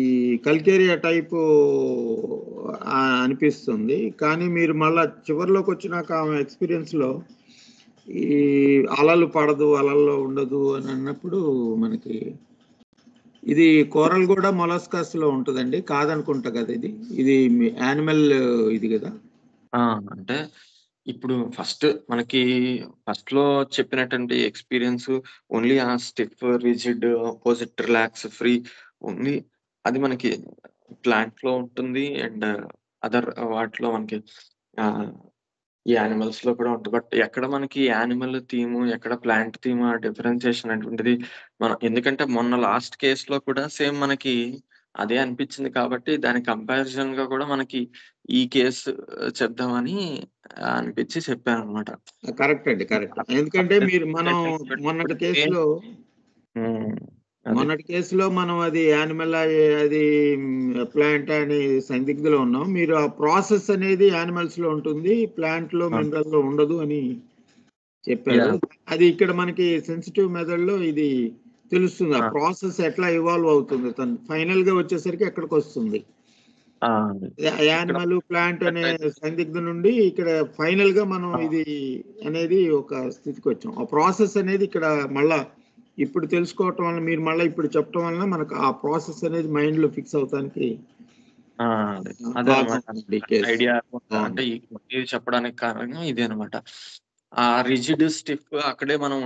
కల్కేరియా టైపు అనిపిస్తుంది. కానీ మీరు మళ్ళా చివరిలోకి వచ్చినాక ఆమె ఎక్స్‌పీరియన్స్‌లో ఈ అలలు పడదు, అలల్లో ఉండదు అని అన్నప్పుడు మనకి ఇది కోరల్ కూడా మొలస్కస్ లో ఉంటుందండి, కాదనుకుంటా కదా ఇది. ఇది యానిమల్ ఇది కదా. అంటే ఇప్పుడు మనకి ఫస్ట్‌లో చెప్పినటువంటి ఎక్స్‌పీరియన్స్ ఓన్లీ ఆ stiff, rigid, opposite, relax, free only అది మనకి ప్లాంట్‌లో ఉంటుంది. అండ్ అదర్ వాటిలో మనకి ఆహ్, ఈ యానిమల్స్‌లో కూడా ఉంటది. బట్ ఎక్కడ మనకి యానిమల్ థీము, ఎక్కడ ప్లాంట్ థీమ్ ఆ డిఫరెన్షియేషన్ అటువంటిది ఎందుకంటే మొన్న లాస్ట్ కేస్‌లో కూడా సేమ్ మనకి అదే అనిపించింది కాబట్టి దాని కంపారిజన్‌గా కూడా మనకి ఈ కేస్ చెప్దామని అనిపించి చెప్పాననమాట. కరెక్ట్ అండి, కరెక్ట్. ఎందుకంటే మనం మొన్నటి కేసులో హ్మ్. అదే. మనం అది యానిమల్ అది ప్లాంట్ అని సందిగ్ధలో ఉన్నాం. మీరు ఆ ప్రాసెస్ అనేది యానిమల్స్ లో ఉంటుంది, ప్లాంట్ లో ఆ! మినరల్ లో ఉండదు అని చెప్పారు. యాహ్! అది ఇక్కడ మనకి సెన్సిటివ్ మెథడ్ లో ఇది తెలుస్తుంది. ఆ ఆ! ప్రాసెస్ ఎట్లా ఇవాల్వ్ అవుతుంది, తను ఫైనల్ గా వచ్చేసరికి ఎక్కడికి వస్తుంది. ఆ! అదే. ఇక్కడ యానిమల్, ప్లాంట్ అనే చూసినట్టయితే సందిగ్ధం నుండి ఇక్కడ ఫైనల్ గా మనం ఆ! ఇది అనేది ఒక స్థితికి వచ్చాం. ఆ ప్రాసెస్ అనేది ఇక్కడ మళ్ళా ఇప్పుడు తెలుసుకోవటం వల్ల, మీరు మళ్ళీ ఇప్పుడు చెప్పడం వలన మనకు ఆ ప్రాసెస్ అనేది మైండ్ లో ఫిక్స్ అవటానికి ఆ! అదే. బాగా అదనమాట. ఉంది కేసు. ఐడియా అంటే బాగుంది. ఇది చెప్పడానికి కారణం ఇదే అనమాట. ఆ రిజిడ్, స్టిఫ్ అక్కడే మనం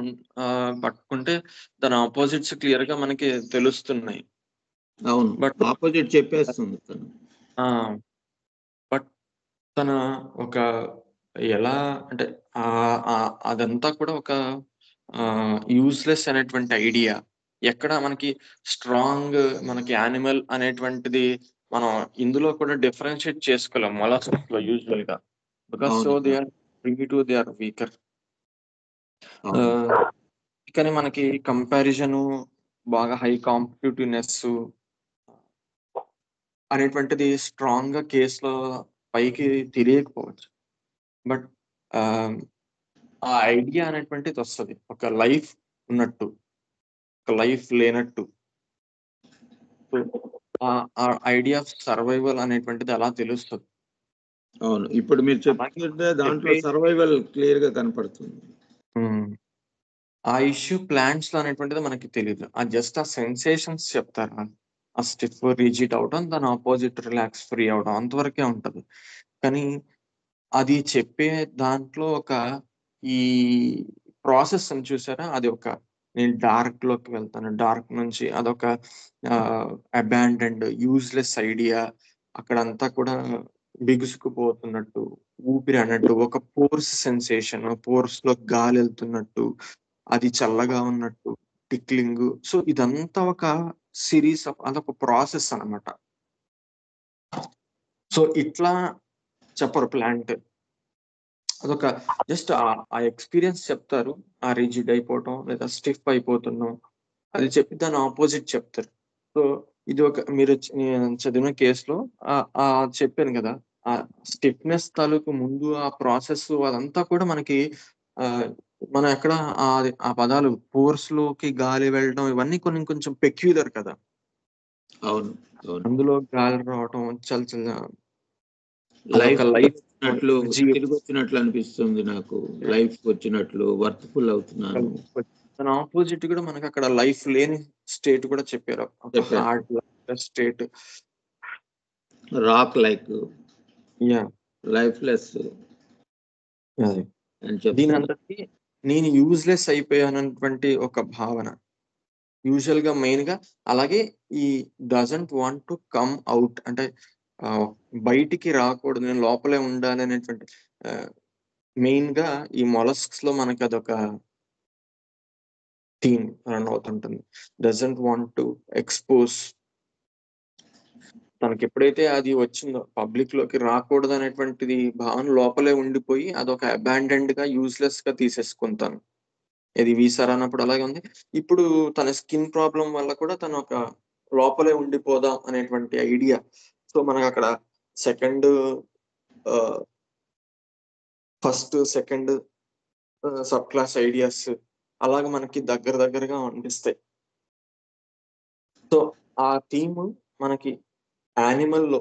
పట్టుకుంటే దాని అపోజిట్స్ క్లియర్‌గా మనకి తెలుస్తున్నాయి. అవును, బట్ ఆపోజిట్ చెప్పేస్తుంది తను. ఆ! బట్ తన ఒక ఎలా అంటే అదంతా కూడా ఒక యూజ్‌లెస్ అనేటువంటి ఐడియా. ఎక్కడ మనకి స్ట్రాంగ్ మనకి యానిమల్ అనేటువంటిది మనం ఇందులో కూడా డిఫరెన్షియేట్ చేసుకోలేం మొలస్క్స్‌లో యూజువల్‌గా. బికాస్ సో అవును, they are primitive, they are weaker. అవును, ఆహ్, కానీ మనకి కంపారిజను బాగా హై కాంపిటీటివ్‌నెస్సు అనేటువంటిది స్ట్రాంగ్‌గా కేస్‌లో పైకి తెలియకపోవచ్చు. బట్ ఆహ్, ఆ ఐడియా అనేటువంటిదొస్తది. ఒక లైఫ్ ఉన్నట్టు, ఒక లైఫ్ లేనట్టు. సో, ఆ ఐడియా ఆఫ్ సర్వైవల్ అనేటువంటిది అలా తెలుస్తది. అవును. ఇప్పుడు మీరు అలాగే చెప్తుంటే దాంట్లో చెప్పి సర్వైవల్ క్లియర్ గా కనపడుతుంది. హ్మ్. ఆ ఇష్యూ ప్లాంట్స్‌లో అనేటువంటిది మనకి తెలీదు. జస్ట్ ఆ సెన్సేషన్స్ చెప్తారు. ఆ స్టిఫ్ రిజిడ్ అవడం, దాని ఆపోజిట్ రిలాక్స్ ఫ్రీ అవడం అంతవరకే ఉంటది. కానీ అది చెప్పే దాంట్లో ఈ ప్రాసెస్ అని చూసారా? అది నేను డార్క్‌లోకి వెళ్తాను. డార్క్ నుంచి అదొక అబాండన్డ్, యూజ్‌లెస్ ఐడియా. అక్కడంతా కూడా బిగుసుకుపోతున్నట్టు, ఊపిరి అన్నట్టు, ఒక పోర్స్ సెన్సేషన్, పోర్స్‌లో గాలెళ్తున్నట్టు, అది చల్లగా ఉన్నట్టు, టిక్లింగు. సో, ఇదంతా ఒక సీరీస్ ఆఫ్, అదొక ప్రాసెస్ అన్నమాట. సో, ఇట్లా చెప్పరు ప్లాంట్. అదొక జస్ట్ ఆ ఎక్స్‌పీరియన్స్ చెప్తారు. ఆ రిజిడ్ అయిపోవటం లేదా స్టిఫ్ అయిపోతున్నాం. అది చెప్పి దాని అపోజిట్ చెప్తారు. సో, ఇది మీరు చదివిన కేస్‌లో చెప్పాను గదా! ఆ స్టిఫ్‌నెస్ తాలూకు ముందు ఆ ప్రాసెస్ అదంతా కూడా మనకి ఆహ్, మనం ఎక్కడ ఆ పదాలు పోర్స్‌లోకి గాలి వెళ్ళడం ఇవన్నీ కొన్ని కొంచెం పెక్యులియర్ కదా! అవును. అవును. అందులో గాలి రావటం చల్ లైఫ్ అదొక లైఫ్ వచ్చినట్లు, ఎనర్జీ తిరిగొచ్చినట్లు అనిపిస్తుంది నాకు. లైఫ్‌కొచ్చినట్లు, వర్త్‌ఫుల్ అవుతున్నాను. దాని ఆపోజిట్ కూడా మనకక్కడ లైఫ్ లేని స్టేట్ కూడా చెప్పారు. ఒక చెప్పారు. Hard lifeless state. Rock like, yeah! Lifeless అది. అని చెప్తున్నారు. దీనంతటికి నేను యూజ్‌లెస్ అయిపోయానన్నటువంటి ఒక భావన. యూజువల్‌గా మెయిన్‌గా అలాగే ఈ doesn't want to come out అంటే ఆహ్, బయటికి రాకూడదు. నేను లోపలే ఉండాలి అనేటువంటి ఆహ్, మెయిన్‌గా ఈ మొలస్క్స్‌లో మనకదొక థీమ్ రన్ అవుతుంటుంది. Doesn't want to expose. తనకెప్పుడైతే అది వచ్చిందో పబ్లిక్‌లోకి రాకూడదనేటువంటిది భావన లోపలే ఉండిపోయి అదొక అబాండన్డ్‌గా, యూజ్‌లెస్‌గా తీసేసుకుంటాను. ఇది వీసారా అన్నప్పుడు అలాగే ఉంది. ఇప్పుడు తన స్కిన్ ప్రాబ్లమ్ వల్ల కూడా తనొక లోపలే ఉండిపోదాం అనేటువంటి ఐడియా. సో, మనకక్కడ సెకండ్ ఆహ్, first, second sub class ideas అలాగా మనకి దగ్గరగా అనిపిస్తాయి. సో, ఆ థీమ్ మనకి యానిమల్‌లో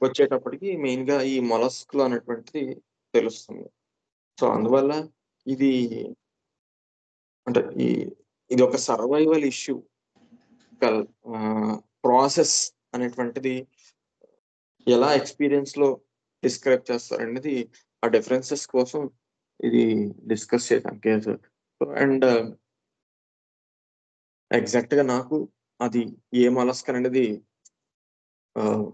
వచ్చేటప్పటికి మెయిన్‌గా ఈ మొలస్క్‌లో అనేటువంటిది తెలుస్తుంది. సో, అందువల్ల ఇది అంటే ఇదొక సర్వైవల్ ఇష్యూ. కల్ ప్రాసెస్ అనేటువంటిది ఎలా ఎక్స్‌పీరియన్స్‌లో డిస్క్రైబ్ చేస్తారనేది ఆ డిఫరెన్సెస్ కోసం ఇది డిస్కస్ చేశాం కేసు. సో, అండ్ ఎగ్జాక్ట్‌గా నాకు అది ఏ మొలస్క్ అనేది ఆహ్,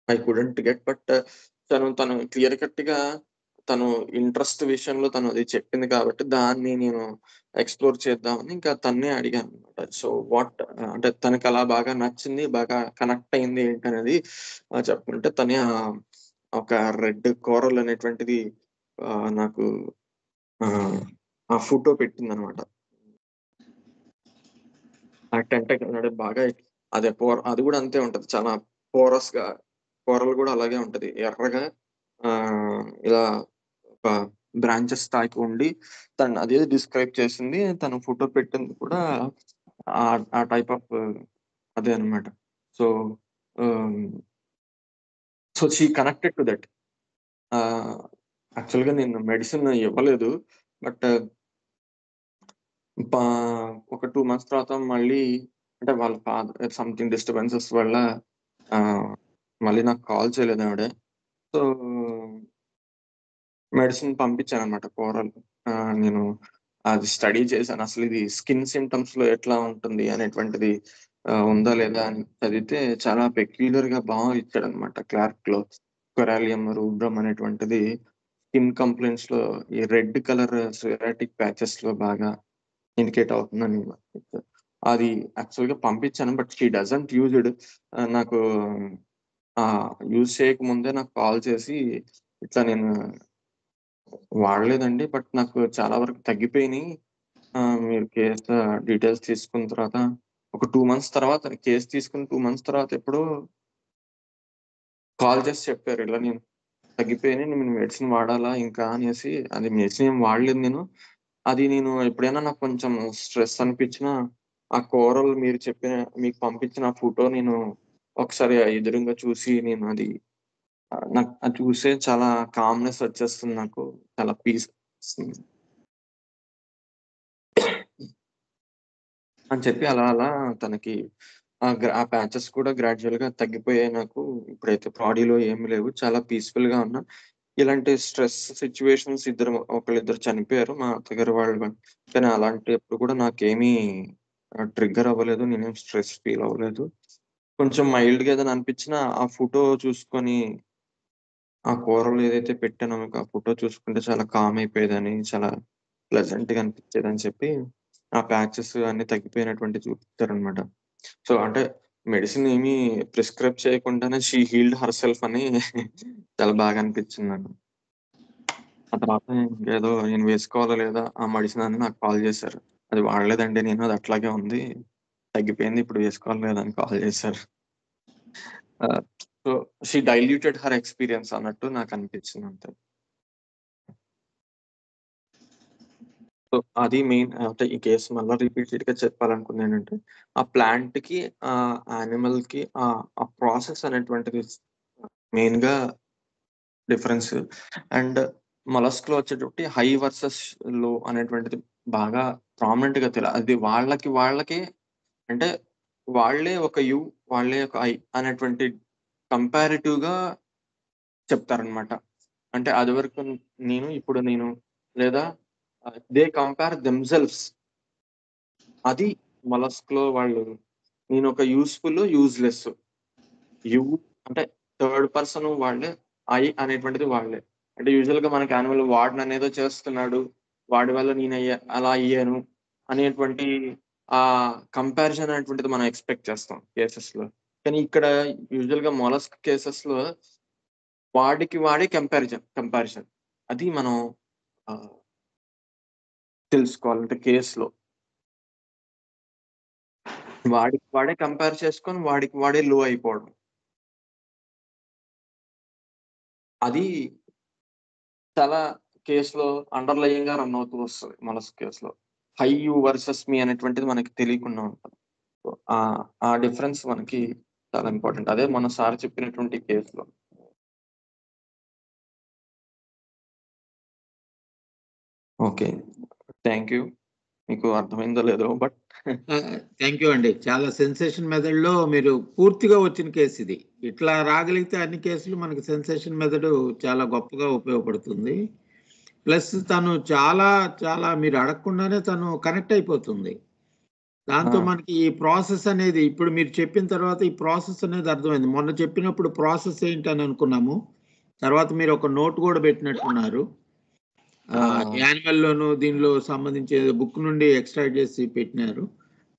ఐ కుడెంట్ గెట్ బట్ తను క్లియర్ కట్‌గా తను ఇంట్రెస్ట్ విషయంలో తను అది చెప్పింది కాబట్టి దాన్ని నేను ఎక్స్‌ప్లోర్ చేద్దామని ఇంకా తన్నే అడిగాననమాట. సో, అంటే తనకలా బాగా నచ్చింది, బాగా కనెక్ట్ అయింది ఏంటనేది చెప్పుకుంటే తనే ఒక రెడ్ కోరల్ అనేటువంటిది నాకు ఆహ్, ఆ ఫోటో పెట్టిందనమాట. ఆ టెంటకల్ బాగా అది గూడా అంతే ఉంటది. చాలా పోరస్‌గా కూరలు గూడా అలాగే ఉంటది. ఎర్రగా ఇలా ఒక బ్రాంచెస్ తాకి ఉండి తను అదే డిస్క్రైబ్ చేసింది. తను ఫోటో పెట్టింది కూడా ఆ టైప్ ఆఫ్ అదే అన్నమాట. సో, ఆహ్, so, she connected to that. ఆహ్, యాక్చువల్‌గా నేను మెడిసిన్ ఇవ్వలేదు. బట్ పా ఒక 2 మంత్స్ తర్వాత మళ్ళీ అంటే వాళ్ళ ఫాదర్ సంథింగ్ డిస్టర్బెన్సెస్ వల్ల ఆహ్, మళ్ళీ నాకు కాల్ చేయలేదావిడ. సో, మెడిసిన్ పంపించాననమాట కూరలు. నేను అది స్టడీ చేశాను. అసలిది స్కిన్ సింప్టమ్స్‌లో ఎట్లా ఉంటుంది అనేటువంటిది ఉందా లేదా అని చదివితే చాలా పెక్యులియర్‌గా ఇచ్చాడనమాట క్లార్క్‌లో. కొరాలియం రూబ్రమ్ అనేటువంటిది స్కిన్ కంప్లెయింట్స్‌లో ఈ రెడ్ కలర్ సొరాటిక్ ప్యాచెస్‌లో బాగా ఇండికేట్ అవుతుందని చెప్పారు. అది యాక్చువల్‌గా పంపించాను. But she doesn't used. నాకు యూజ్ చేయకముందే నాకు కాల్ చేసి ఇట్లా నేను వాడలేదండి. బట్ నాకు చాలా వరకు తగ్గిపోయినియి. మీరు డీటెయిల్స్ తీసుకున్న తర్వాత ఒక 2 మంత్స్ తర్వాత కేస్ తీసుకున్న 2 మంత్స్ తర్వాత ఎప్పుడో కాల్ చేసి చెప్పారు. ఇలా నేను తగ్గిపోయినియి. నేను మెడిసిన్ వాడాలా ఇంకా అనేసి. అది మెడిసిన్ ఏం వాడలేదు నేను. అది నేను ఎప్పుడైనా నాకు కొంచెం స్ట్రెస్ అనిపించినా, ఆ కూరలు మీకు పంపించిన ఫోటో నేను ఒకసారి ఎదురుంగా చూసి నేను అది నాకు అది చూసే చాలా కామ్‌నెస్ వచ్చేస్తుంది నాకు. చాలా పీస్ వస్తుంది. అని చెప్పి అలా తనకి ఆ ప్యాచెస్ కూడా గ్రాడ్యువల్ గా తగ్గిపోయాయి నాకు. ఇప్పుడైతే బాడీలో ఏమి లేవు, చాలా పీస్ఫుల్ గా ఉన్నా. ఇలాంటి స్ట్రెస్ సిచ్యువేషన్స్ ఒకళ్ళిద్దరు చనిపోయారు మా అత్తగారు వాళ్ళు, కానీ అలాంటప్పుడు కూడా నాకేమీ ట్రిగ్గర్ అవ్వలేదు, నేనేం స్ట్రెస్ ఫీల్ అవ్వలేదు. కొంచెం మైల్డ్ గా ఏదైనా అనిపించినా ఆ ఫోటో చూసుకొని, ఆ కూరలు ఏదైతే పెట్టానో మీకు ఆ ఫోటో చూసుకుంటే చాలా కామ్ అయిపోయేదని, చాలా ప్లెజెంట్ గా అనిపించేదని చెప్పి ఆ ప్యాచెస్ అన్ని తగ్గిపోయినటువంటి చూపించారనమాట. సో అంటే మెడిసిన్ ఏమీ ప్రిస్క్రైబ్ చేయకుండానే షీ హీల్డ్ హర్ సెల్ఫ్ అని చాలా బాగా అనిపించింది నాకు. ఆ తర్వాత ఇంకేదో నేను వేసుకోవాలా లేదా ఆ మెడిసిన్ అని నాకు కాల్ చేశారు. అది వాడలేదండి నేను, అది అట్లాగే ఉంది, తగ్గిపోయింది, ఇప్పుడు వేసుకోవాలా లేదా అని కాల్ చేశారు. So she diluted her experience అన్నట్టు నాకు అనిపించింది అంతే. సో అది మెయిన్. అంటే ఈ కేసు మళ్ళా రిపీటెడ్ గా చెప్పాలనుకుంది ఏంటంటే, ఆ ప్లాంట్ కి ఆ యానిమల్ కి ఆ ప్రాసెస్ అనేటువంటిది మెయిన్ గా డిఫరెన్స్. అండ్ మొలస్క్ లో వచ్చేటప్పటి హై వర్సెస్ లో అనేటువంటిది బాగా ప్రామినెంట్ గా తెలియదు. అది వాళ్ళకే అంటే వాళ్ళే ఒక యు, వాళ్ళే ఒక ఐ అనేటువంటి కంపారిటివ్ గా చెప్తారనమాట. అంటే అది వరకు నేను, ఇప్పుడు నేను, లేదా దే కంపేర్ దెమ్సెల్వ్స్. అది మొలస్క్ లో వాళ్ళు, నేను ఒక యూస్ఫుల్, యూజ్లెస్, యు అంటే థర్డ్ పర్సన్ వాళ్ళే, ఐ అనేటువంటిది వాళ్ళే. అంటే యూజువల్ గా మనకి యానిమల్ వాడిని అనేదో చేస్తున్నాడు, వాడి వల్ల నేను అలా అయ్యాను అనేటువంటి ఆ కంపారిజన్ అనేటువంటిది మనం ఎక్స్పెక్ట్ చేస్తాం కేసెస్ లో. కానీ ఇక్కడ యూజువల్ గా మొలస్క్ కేసెస్ లో వాడికి వాడే కంపారిజన్ అది మనం ఆ, తెలుసుకోవాలంటే కేసులో వాడికి వాడే కంపేర్ చేసుకొని వాడికి వాడే లో అయిపోవడం, అది చాలా కేసులో అండర్లయింగ్ గా రన్ అవుతూ వస్తుంది. మొలస్క్ కేసులో హై యు వర్సెస్ మీ అనేటువంటిది మనకి తెలియకుండా ఉంటుంది. సో, ఆ ఆ డిఫరెన్స్ మనకి చాలా ఇంపార్టెంట్. అదే మన సార్ చెప్పినటువంటి కేసులో. Okay, thank you. మీకు అర్థమైందో లేదో బట్ థ్యాంక్ యూ అండి. చాలా సెన్సేషన్ మెథడ్ లో మీరు పూర్తిగా వచ్చిన కేసు ఇది. ఇట్లా రాగలిగితే అన్ని కేసులు మనకి సెన్సేషన్ మెథడ్ చాలా గొప్పగా ఉపయోగపడుతుంది. ప్లస్ తను చాలా చాలా మీరు అడగకుండానే తను కనెక్ట్ అయిపోతుంది. దాంతో మనకి ఈ ప్రాసెస్ అనేది ఇప్పుడు మీరు చెప్పిన తర్వాత ఈ ప్రాసెస్ అనేది అర్థమైంది. మొన్న చెప్పినప్పుడు ప్రాసెస్ ఏంటని అనుకున్నాము. తర్వాత మీరు ఒక నోట్ కూడా పెట్టినట్టున్నారు. యానిమల్ లోను దీనిలో సంబంధించి బుక్ నుండి ఎక్స్ట్రాక్ట్ చేసి పెట్టినారు.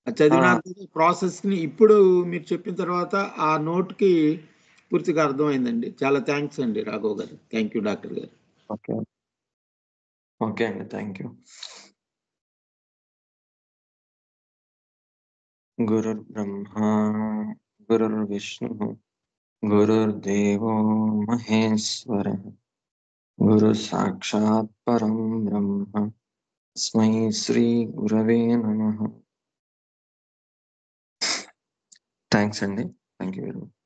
అది చదివినాక ప్రాసెస్ ని ఇప్పుడు మీరు చెప్పిన తర్వాత ఆ నోట్ కి పూర్తిగా అర్థమైందండి. చాలా థ్యాంక్స్ అండి రాఘవ్ గారు. థ్యాంక్ యూ డాక్టర్ గారు. ఓకే, ఓకే అండి, థ్యాంక్ యూ. గురుర్ బ్రహ్మ గురుర్ విష్ణు గురుర్దేవో మహేశ్వర గురు సాక్షాత్ పరం బ్రహ్మ తస్మై శ్రీ గురవే నమః. థ్యాంక్స్ అండి, థ్యాంక్ యూ వెరీ మచ్.